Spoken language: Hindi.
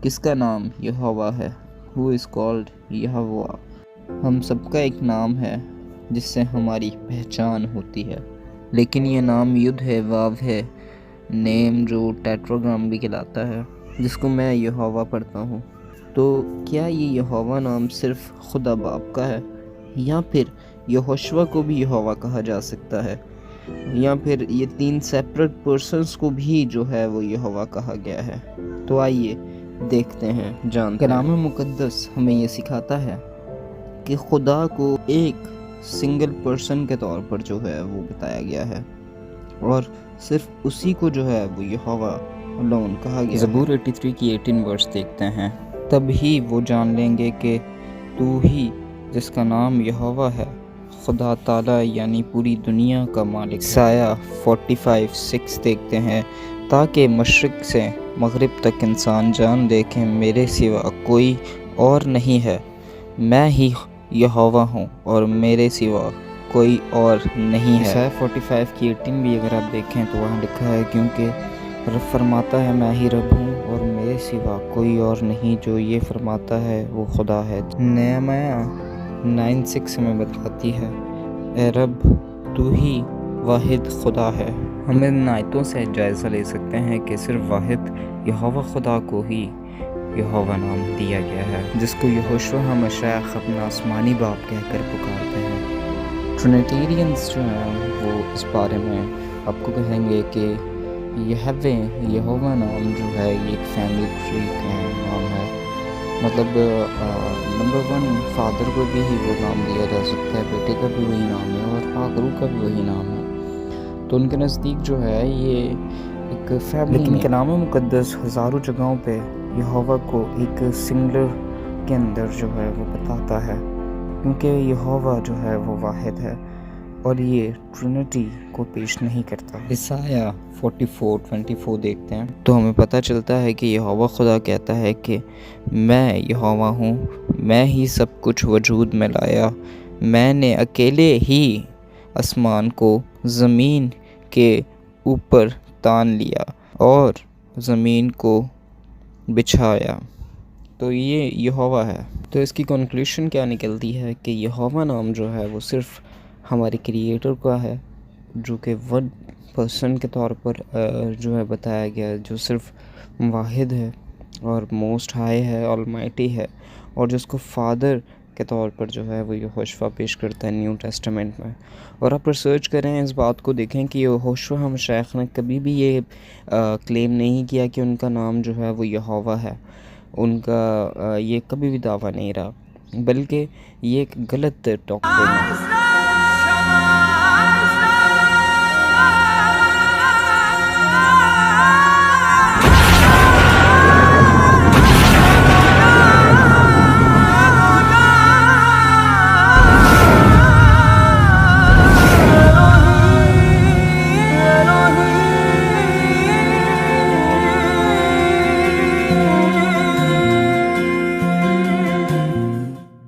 किसका नाम यहोवा है? हु इज़ कॉल्ड यहोवा। हम सबका एक नाम है जिससे हमारी पहचान होती है, लेकिन ये नाम युद्ध है, वाव है, नेम जो टेट्राग्राम भी कहलाता है, जिसको मैं यहोवा पढ़ता हूँ। तो क्या ये यहोवा नाम सिर्फ खुदा बाप का है, या फिर यहोशुआ को भी यहोवा कहा जा सकता है, या फिर ये 3 सेपरेट पर्सन्स को भी जो है वो यहोवा कहा गया है? तो आइए देखते हैं, जानते हैं। कलाम मुक़द्दस हमें ये सिखाता है कि खुदा को एक सिंगल पर्सन के तौर पर जो है वो बताया गया है, और सिर्फ उसी को जो है वो यहोवा अलोन कहा गया। ज़बूर 83 की 18 वर्स देखते हैं। तब ही वो जान लेंगे कि तू ही जिसका नाम यहोवा है, खुदा ताला यानी पूरी दुनिया का मालिक। साया 45:6 देखते हैं। ताकि मशरिक़ से मगरिब तक इंसान जान देखें मेरे सिवा कोई और नहीं है, मैं ही यहोवा हूँ और मेरे सिवा कोई और नहीं है। साया 45 की 18 भी अगर आप देखें तो वहाँ लिखा है, क्योंकि रब फरमाता है मैं ही रब हूँ और मेरे सिवा कोई और नहीं, जो ये फरमाता है वो खुदा है। नेहमाया 9:6 में बताती है, ए रब तू ही वाहिद खुदा है। हम इन आयतों से जायज़ा ले सकते हैं कि सिर्फ वाहिद यहोवा खुदा को ही यहोवा नाम दिया गया है, जिसको यहोशुआ मशाइख अपना आसमानी बाप कहकर पुकारते हैं। ट्रिनिटेरियंस जो हैं वो इस बारे में आपको कहेंगे कि यहवे यहोवा नाम जो है ये एक फैमिली ट्री का नाम है। मतलब नंबर 1 फादर को भी वो नाम दिया जा सकता है, बेटे का भी वही नाम है और पाक रूह का भी वही नाम है। तो उनके नज़दीक जो है ये एक फैमिली। लेकिन कलाम मुक़द्दस हज़ारों जगहों पे यहोवा को एक सिंगुलर के अंदर जो है वो बताता है, क्योंकि यहोवा जो है वो वाहिद है और ये ट्रिनिटी को पेश नहीं करता। ईसाया 44:24 देखते हैं तो हमें पता चलता है कि यहोवा खुदा कहता है कि मैं यहोवा हूँ, मैं ही सब कुछ वजूद में लाया, मैंने अकेले ही आसमान को ज़मीन के ऊपर तान लिया और ज़मीन को बिछाया। तो ये यहोवा है। तो इसकी कंक्लूशन क्या निकलती है कि यहोवा नाम जो है वो सिर्फ हमारे क्रिएटर का है, जो कि वन पर्सन के तौर पर जो है बताया गया, जो सिर्फ वाहिद है और मोस्ट हाई है, ऑलमाइटी है, और जिसको फादर के तौर पर जो है वो यहोशुआ पेश करता है न्यू टेस्टामेंट में। और आप रिसर्च करें, इस बात को देखें कि यहोशुआ मशाइख ने कभी भी ये क्लेम नहीं किया कि उनका नाम जो है वो यहोवा है। उनका ये कभी भी दावा नहीं रहा, बल्कि ये एक गलत डॉक्ट्रिन है।